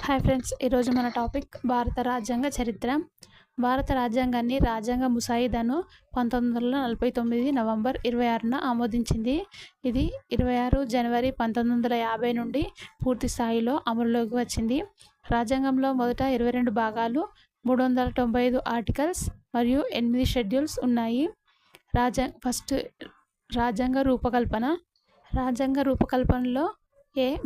Hi friends, ఈరోజు మన topic భారత రాజ్యాంగ చరిత్ర. భారత రాజ్యాంగాన్ని రాజ్యాంగ ముసాయిదాను 1949 నవంబర్ 26న ఆమోదించింది. ఇది 26 జనవరి 1950 నుండి పూర్తి స్థాయిలో అమలులోకి వచ్చింది. రాజ్యాంగంలో మొదట 22 భాగాలు, 395 ఆర్టికల్స్ మరియు 8 షెడ్యూల్స్ ఉన్నాయి. ఫస్ట్ రాజ్యాంగ రూపకల్పన. రాజ్యాంగ రూపకల్పనలో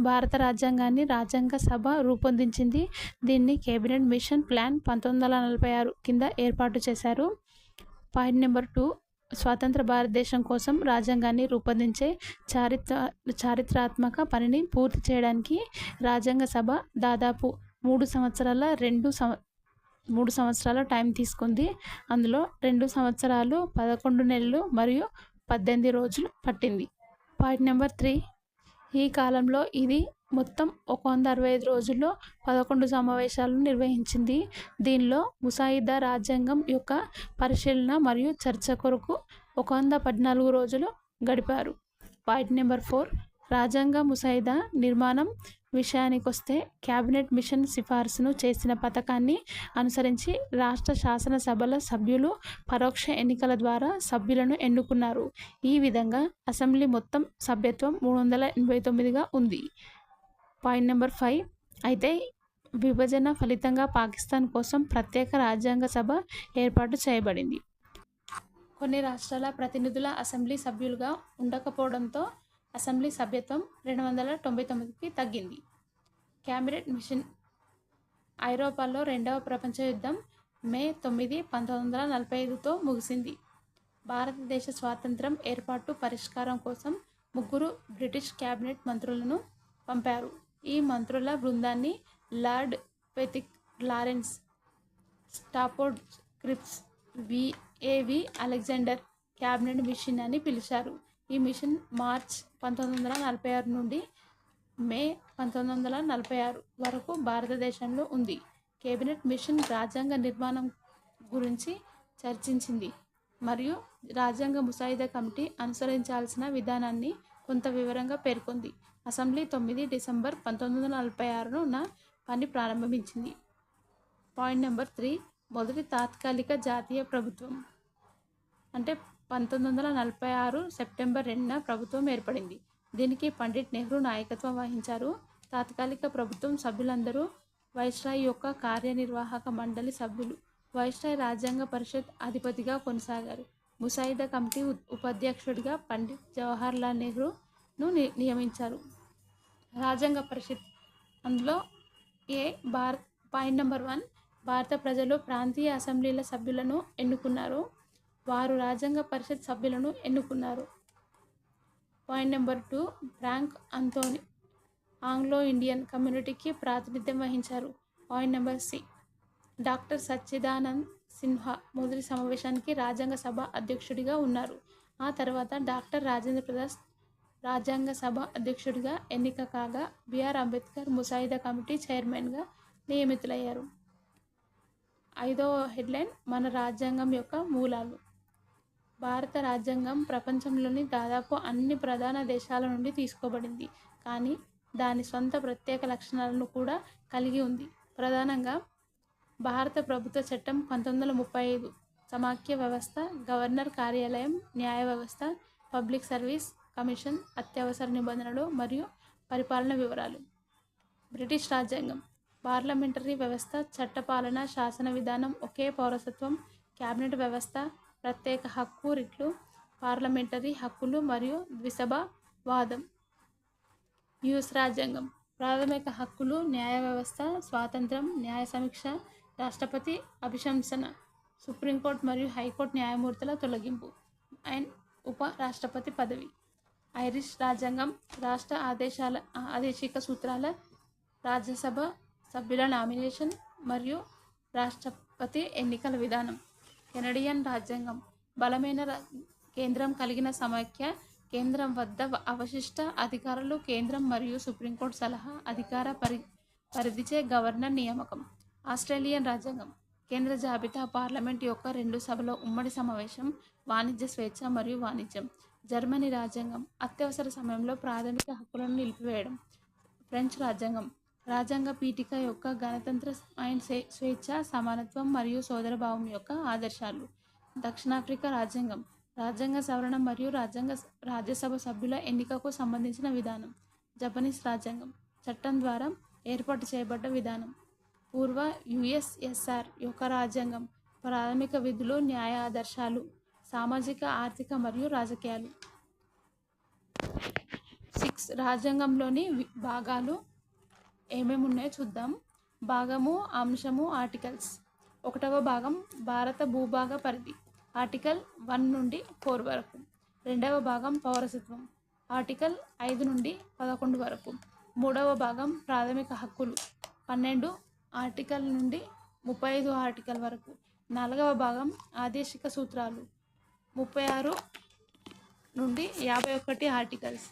భారత రాజ్యాంగాన్ని రాజ్యాంగ సభ రూపొందించింది. దీన్ని కేబినెట్ మిషన్ ప్లాన్ 1946 కింద ఏర్పాటు చేశారు. పాయింట్ నెంబర్ 2, స్వతంత్ర భారతదేశం కోసం రాజ్యాంగాన్ని రూపొందించే చారిత్రాత్మక పనిని పూర్తి చేయడానికి రాజ్యాంగ సభ దాదాపు 3 సంవత్సరాల టైం తీసుకుంది. అందులో 2 సంవత్సరాలు 11 నెలలు మరియు 18 రోజులు పట్టింది. పాయింట్ నెంబర్ 3, ఈ కాలంలో ఇది మొత్తం 165 రోజుల్లో 11 సమావేశాలను నిర్వహించింది. దీనిలో ముసాయిదా రాజ్యాంగం యొక్క పరిశీలన మరియు చర్చ కొరకు 114 రోజులు గడిపారు. పాయింట్ నెంబర్ 4, రాజ్యాంగ ముసాయిదా నిర్మాణం విషయానికొస్తే క్యాబినెట్ మిషన్ సిఫార్సును చేసిన పథకాన్ని అనుసరించి రాష్ట్ర శాసనసభల సభ్యులు పరోక్ష ఎన్నికల ద్వారా సభ్యులను ఎన్నుకున్నారు. ఈ విధంగా అసెంబ్లీ మొత్తం సభ్యత్వం 389గా ఉంది. పాయింట్ నెంబర్ 5, అయితే విభజన ఫలితంగా పాకిస్తాన్ కోసం ప్రత్యేక రాజ్యాంగ సభ ఏర్పాటు చేయబడింది. కొన్ని రాష్ట్రాల ప్రతినిధుల అసెంబ్లీ సభ్యులుగా ఉండకపోవడంతో అసెంబ్లీ సభ్యత్వం 299కి తగ్గింది. Cabinet machine. ఐరోపాలో రెండవ ప్రపంచ యుద్ధం మే 9, 1945తో ముగిసింది. భారతదేశ స్వాతంత్ర్యం ఏర్పాటు పరిష్కారం కోసం 3 బ్రిటిష్ క్యాబినెట్ మంత్రులను పంపారు. ఈ మంత్రుల బృందాన్ని లార్డ్ పెథిక్, లారెన్స్, స్టాఫోర్డ్ క్రిప్స్, ఏవి అలెగ్జాండర్ క్యాబినెట్ మిషన్ అని పిలిచారు. ఈ మిషన్ మార్చ్ 1946 నుండి మే 1946 వరకు భారతదేశంలో ఉంది. కేబినెట్ మిషన్ రాజ్యాంగ నిర్మాణం గురించి చర్చించింది మరియు రాజ్యాంగ ముసాయిదా కమిటీ అనుసరించాల్సిన విధానాన్ని కొంత వివరంగా పేర్కొంది. అసెంబ్లీ 9 డిసెంబర్ 1946న పని ప్రారంభించింది. పాయింట్ నెంబర్ 3, మొదటి తాత్కాలిక జాతీయ ప్రభుత్వం. అంటే 1946 సెప్టెంబర్ 2న ప్రభుత్వం ఏర్పడింది. దీనికి పండిట్ నెహ్రూ నాయకత్వం వహించారు. తాత్కాలిక ప్రభుత్వం సభ్యులందరూ వైస్రాయ్ యొక్క కార్యనిర్వాహక మండలి సభ్యులు. వైస్రాయ్ రాజ్యాంగ పరిషత్ అధిపతిగా కొనసాగారు. ముసాయిదా కమిటీ ఉపాధ్యక్షుడిగా పండిట్ జవహర్లాల్ నెహ్రూను నియమించారు. రాజ్యాంగ పరిషత్. అందులో పాయింట్ నెంబర్ 1, భారత ప్రజలు ప్రాంతీయ అసెంబ్లీల సభ్యులను ఎన్నుకున్నారు. వారు రాజ్యాంగ పరిషత్ సభ్యులను ఎన్నుకున్నారు. Point number 2, Frank Anthony Anglo Indian కమ్యూనిటీకి ప్రాతినిధ్యం వహించారు. Point number C, doctor Sachchidanand Sinha మొదటి సమావేశానికి రాజ్యాంగ సభ అధ్యక్షుడిగా ఉన్నారు. ఆ తర్వాత డాక్టర్ రాజేంద్ర ప్రసాద్ రాజ్యాంగ సభ అధ్యక్షుడిగా ఎన్నిక కాగా బిఆర్ అంబేద్కర్ ముసాయిదా కమిటీ చైర్మన్గా నియమితులయ్యారు. 5వ హెడ్లైన్, మన రాజ్యాంగం యొక్క మూలాలు. భారత రాజ్యాంగం ప్రపంచంలోని దాదాపు అన్ని ప్రధాన దేశాల నుండి తీసుకోబడింది, కానీ దాని సొంత ప్రత్యేక లక్షణాలను కూడా కలిగి ఉంది. ప్రధానంగా భారత ప్రభుత్వ చట్టం 1935, సమాఖ్య వ్యవస్థ, గవర్నర్ కార్యాలయం, న్యాయ వ్యవస్థ, పబ్లిక్ సర్వీస్ కమిషన్, అత్యవసర నిబంధనలు మరియు పరిపాలన వివరాలు. బ్రిటిష్ రాజ్యాంగం. పార్లమెంటరీ వ్యవస్థ, చట్టపాలన, శాసన విధానం, ఒకే పౌరసత్వం, క్యాబినెట్ వ్యవస్థ, ప్రత్యేక హక్కు రిట్లు, పార్లమెంటరీ హక్కులు మరియు ద్విసభ వాదం. యుఎస్ రాజ్యాంగం. ప్రాథమిక హక్కులు, న్యాయ వ్యవస్థ, స్వాతంత్రం, న్యాయ సమీక్ష, రాష్ట్రపతి అభిశంసన, సుప్రీంకోర్టు మరియు హైకోర్టు న్యాయమూర్తుల తొలగింపు అండ్ ఉప రాష్ట్రపతి పదవి. ఐరిష్ రాజ్యాంగం. రాష్ట్ర ఆదేశిక సూత్రాల, రాజ్యసభ సభ్యుల నామినేషన్ మరియు రాష్ట్రపతి ఎన్నికల విధానం. కెనడియన్ రాజ్యాంగం. బలమైన కేంద్రం కలిగిన సమాఖ్య. కేంద్రం వద్ద అవశిష్ట అధికారాలు. కేంద్రం మరియు సుప్రీంకోర్టు సలహా అధికార పరిధిచే గవర్నర్ నియామకం. ఆస్ట్రేలియన్ రాజ్యాంగం. కేంద్ర జాబితా పార్లమెంట్ యొక్క 2 సభల ఉమ్మడి సమావేశం. వాణిజ్య స్వేచ్ఛ మరియు వాణిజ్యం. జర్మనీ రాజ్యాంగం. అత్యవసర సమయంలో ప్రాథమిక హక్కులను నిలిపివేయడం. ఫ్రెంచ్ రాజ్యాంగం. రాజ్యాంగ పీఠిక యొక్క గణతంత్ర అండ్ స్వేచ్ఛ, సమానత్వం మరియు సోదరభావం యొక్క ఆదర్శాలు. దక్షిణాఫ్రికా రాజ్యాంగం రాజ్యాంగ సవరణ మరియు రాజ్యసభ సభ్యుల ఎన్నికకు సంబంధించిన విధానం. జపనీస్ రాజ్యాంగం చట్టం ద్వారా ఏర్పాటు చేయబడ్డ విధానం. పూర్వ యుఎస్ఎస్ఆర్ యొక్క రాజ్యాంగం ప్రాథమిక విధులు, న్యాయ ఆదర్శాలు, సామాజిక, ఆర్థిక మరియు రాజకీయాలు. 6 రాజ్యాంగంలోని భాగాలు ఏమేమి ఉన్నాయో చూద్దాం. భాగము, అంశము, ఆర్టికల్స్. 1వ భాగం భారత భూభాగ పరిధి, ఆర్టికల్ 1 నుండి 4 వరకు. 2వ భాగం పౌరసత్వం, ఆర్టికల్ 5 నుండి 11 వరకు. 3వ భాగం ప్రాథమిక హక్కులు, 12 ఆర్టికల్ నుండి 35 ఆర్టికల్ వరకు. 4వ భాగం ఆదేశిక సూత్రాలు, 36 నుండి 51 ఆర్టికల్స్.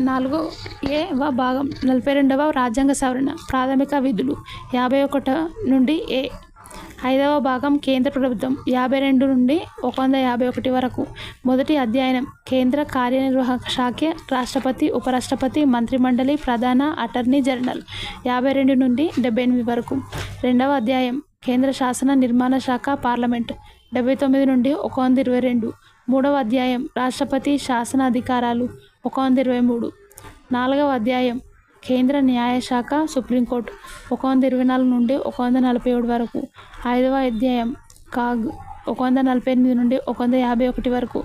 4వ భాగం 42వ రాజ్యాంగ సవరణ, ప్రాథమిక విధులు, 51 నుండి ఏ. 5వ భాగం కేంద్ర ప్రభుత్వం, 52 నుండి 151 వరకు. మొదటి అధ్యాయం కేంద్ర కార్యనిర్వాహక శాఖ, రాష్ట్రపతి, ఉపరాష్ట్రపతి, మంత్రిమండలి, ప్రధాన అటార్నీ జనరల్, 52 నుండి 78 వరకు. 2వ అధ్యాయం కేంద్ర శాసన నిర్మాణ శాఖ, పార్లమెంట్, 79 నుండి 122. 3వ అధ్యాయం రాష్ట్రపతి శాసన అధికారాలు, 123. 4వ అధ్యాయం కేంద్ర న్యాయశాఖ, సుప్రీంకోర్టు, 124 నుండి 147 వరకు. 5వ అధ్యాయం కాగ్, 148 నుండి 151 వరకు.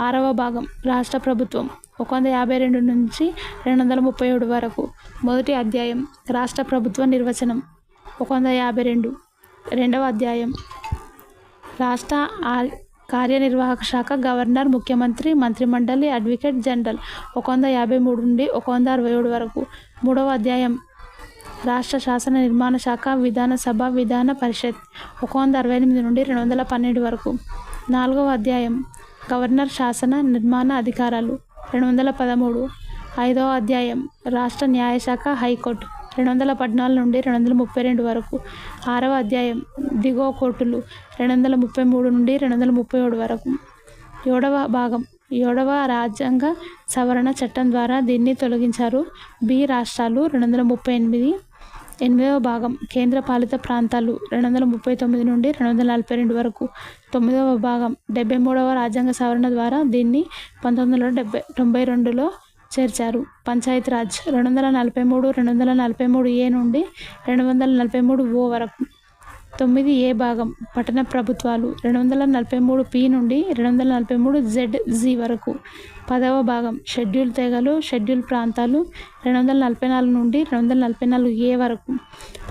6వ భాగం రాష్ట్ర ప్రభుత్వం, 152 నుంచి 237 వరకు. మొదటి అధ్యాయం రాష్ట్ర ప్రభుత్వ నిర్వచనం, 152. 2వ అధ్యాయం రాష్ట్ర కార్యనిర్వాహక శాఖ, గవర్నర్, ముఖ్యమంత్రి, మంత్రిమండలి, అడ్వకేట్ జనరల్, 153 నుండి 167 వరకు. 3వ అధ్యాయం రాష్ట్ర శాసన నిర్మాణ శాఖ, విధానసభ, విధాన పరిషత్, 168 నుండి 212 వరకు. 4వ అధ్యాయం గవర్నర్ శాసన నిర్మాణ అధికారాలు, 213. 5వ అధ్యాయం రాష్ట్ర న్యాయశాఖ, హైకోర్టు, 214 నుండి 232 వరకు. 6వ అధ్యాయం దిగువ కోర్టులు, 233 నుండి 237 వరకు. 7వ భాగం 7వ రాజ్యాంగ సవరణ చట్టం ద్వారా దీన్ని తొలగించారు. బి రాష్ట్రాలు, 238. 8వ భాగం కేంద్ర పాలిత ప్రాంతాలు, 239 నుండి 242 వరకు. 9వ భాగం 73వ రాజ్యాంగ సవరణ ద్వారా దీన్ని 1992లో చేర్చారు. పంచాయతీరాజ్, 243, 243 ఏ నుండి 243 ఓ వరకు. 9 ఏ భాగం పట్టణ ప్రభుత్వాలు, 243 పి నుండి 243 జెడ్-జీ వరకు. 10వ భాగం షెడ్యూల్ తెగలు, షెడ్యూల్ ప్రాంతాలు, 244 నుండి 244 ఏ వరకు.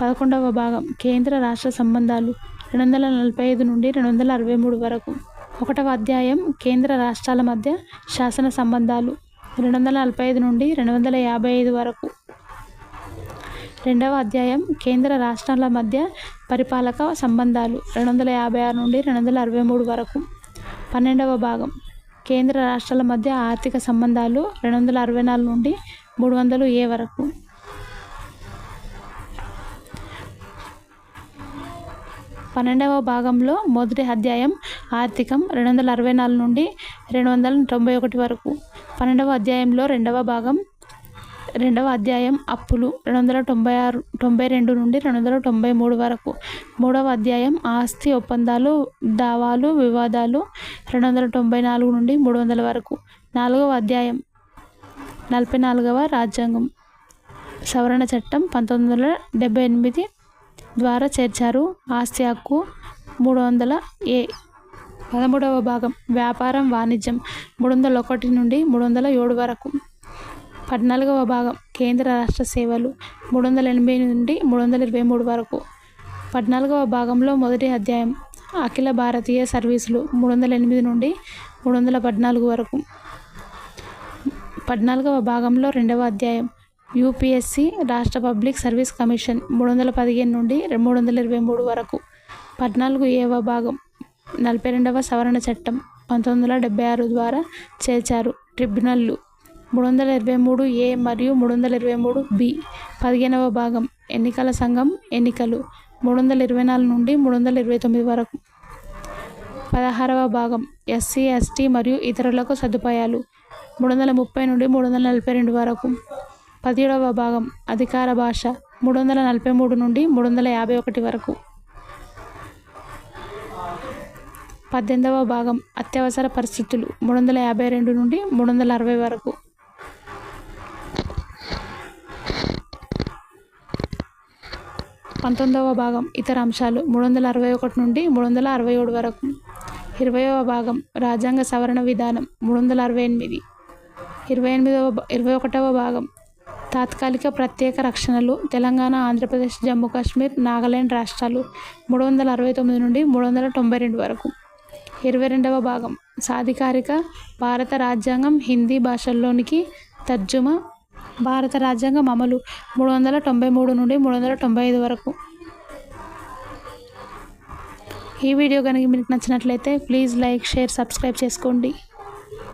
11వ భాగం కేంద్ర రాష్ట్ర సంబంధాలు, 245 నుండి 263 వరకు. 1వ అధ్యాయం కేంద్ర రాష్ట్రాల మధ్య శాసన సంబంధాలు, 245 నుండి 255 వరకు. 2వ అధ్యాయం కేంద్ర రాష్ట్రాల మధ్య పరిపాలక సంబంధాలు, 256 నుండి 263 వరకు. 12వ భాగం కేంద్ర రాష్ట్రాల మధ్య ఆర్థిక సంబంధాలు, 264 నుండి 300 ఏ వరకు. 12వ భాగంలో మొదటి అధ్యాయం ఆర్థికం, 264 నుండి 291 వరకు. 12వ అధ్యాయంలో 2వ భాగం 2వ అధ్యాయం అప్పులు, 292 నుండి 293 వరకు. 3వ అధ్యాయం ఆస్తి ఒప్పందాలు, దావాలు, వివాదాలు, 294 నుండి 300 వరకు. 4వ అధ్యాయం 44వ రాజ్యాంగం సవరణ చట్టం 1978 ద్వారా చేర్చారు. ఆస్తి హక్కు, 300 ఏ. 13వ భాగం వ్యాపారం, వాణిజ్యం, 301 నుండి 307 వరకు. 14వ భాగం కేంద్ర రాష్ట్ర సేవలు, 380 నుండి 323 వరకు. 14వ భాగంలో మొదటి అధ్యాయం అఖిల భారతీయ సర్వీసులు, 308 నుండి 314 వరకు. 14వ భాగంలో 2వ అధ్యాయం యూపీఎస్సీ, రాష్ట్ర పబ్లిక్ సర్వీస్ కమిషన్, 315 నుండి 323 వరకు. 14ఏవ భాగం 42వ సవరణ చట్టం 1976 ద్వారా చేర్చారు. ట్రిబ్యునల్లు, 323 ఏ మరియు 323 బి. 15వ భాగం ఎన్నికల సంఘం, ఎన్నికలు, 324 నుండి 329 వరకు. 16వ భాగం ఎస్సీ, ఎస్టీ మరియు ఇతరులకు సదుపాయాలు, 330 నుండి 342 వరకు. 17వ భాగం అధికార భాష 343 నుండి 351 వరకు. 18వ భాగం అత్యవసర పరిస్థితులు 352 నుండి 360 వరకు. 19వ భాగం ఇతర అంశాలు 361 నుండి 367 వరకు. 20వ భాగం రాజ్యాంగ సవరణ విధానం 368. 21వ భాగం తాత్కాలిక ప్రత్యేక రక్షణలు తెలంగాణ, ఆంధ్రప్రదేశ్, జమ్మూ కాశ్మీర్, నాగాలాండ్ రాష్ట్రాలు 369 నుండి 392 వరకు. 22వ భాగం సాధికారిక భారత రాజ్యాంగం హిందీ భాషల్లోనికి తర్జుమా. భారత రాజ్యాంగం అమలు 393 నుండి 395 వరకు. ఈ వీడియో కనుక మీకు నచ్చినట్లయితే ప్లీజ్ లైక్, షేర్, సబ్స్క్రైబ్ చేసుకోండి.